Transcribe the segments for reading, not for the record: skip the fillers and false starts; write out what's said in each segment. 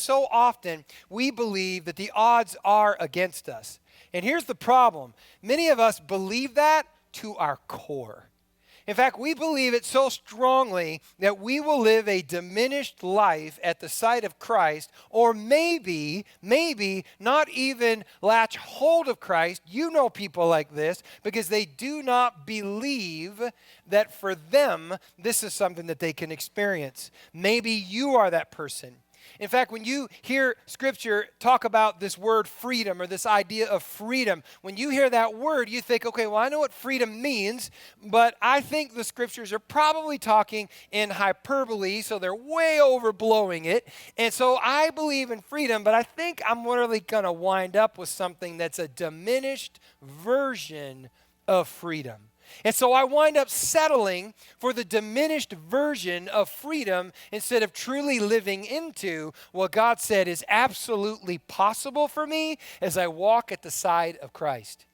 so often we believe that the odds are against us. And here's the problem. Many of us believe that to our core. In fact, we believe it so strongly that we will live a diminished life at the sight of Christ, or maybe not even latch hold of Christ. You know people like this because they do not believe that for them, this is something that they can experience. Maybe you are that person. In fact, when you hear Scripture talk about this word freedom or this idea of freedom, when you hear that word, you think, okay, well, I know what freedom means, but I think the Scriptures are probably talking in hyperbole, so they're way overblowing it. And so I believe in freedom, but I think I'm really going to wind up with something that's a diminished version of freedom. And so I wind up settling for the diminished version of freedom instead of truly living into what God said is absolutely possible for me as I walk at the side of Christ.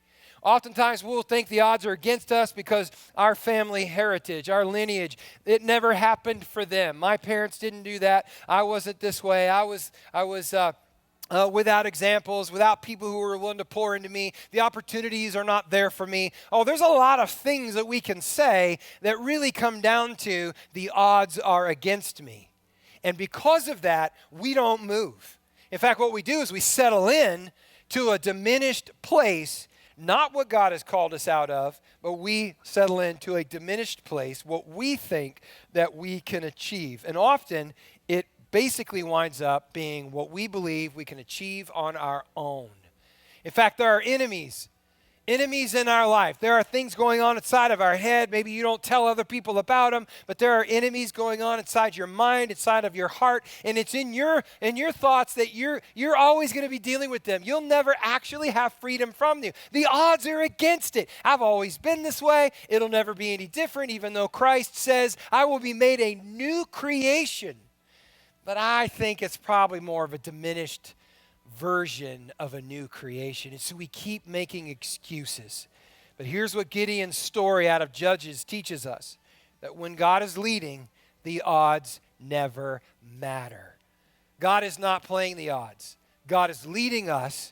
Oftentimes we'll think the odds are against us because our family heritage, our lineage, it never happened for them. My parents didn't do that. I wasn't this way. I was without examples, without people who were willing to pour into me. The opportunities are not there for me. Oh, there's a lot of things that we can say that really come down to the odds are against me. And because of that, we don't move. In fact, what we do is we settle in to a diminished place, not what God has called us out of, but we settle into a diminished place, what we think that we can achieve. And often it basically winds up being what we believe we can achieve on our own. In fact, there are enemies in our life. There are things going on inside of our head. Maybe you don't tell other people about them, but there are enemies going on inside your mind, inside of your heart, and it's in your thoughts that you're always going to be dealing with them. You'll never actually have freedom from them. The odds are against it. I've always been this way. It'll never be any different, even though Christ says, I will be made a new creation. But I think it's probably more of a diminished version of a new creation. And so we keep making excuses. But here's what Gideon's story out of Judges teaches us. That when God is leading, the odds never matter. God is not playing the odds. God is leading us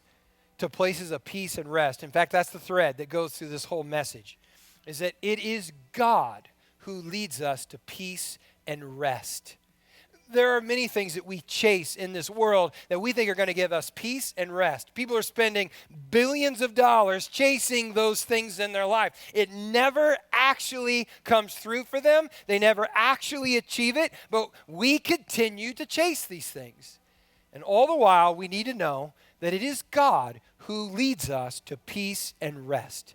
to places of peace and rest. In fact, that's the thread that goes through this whole message. Is that it is God who leads us to peace and rest. There are many things that we chase in this world that we think are going to give us peace and rest. People are spending billions of dollars chasing those things in their life. It never actually comes through for them. They never actually achieve it, but we continue to chase these things. And all the while, we need to know that it is God who leads us to peace and rest.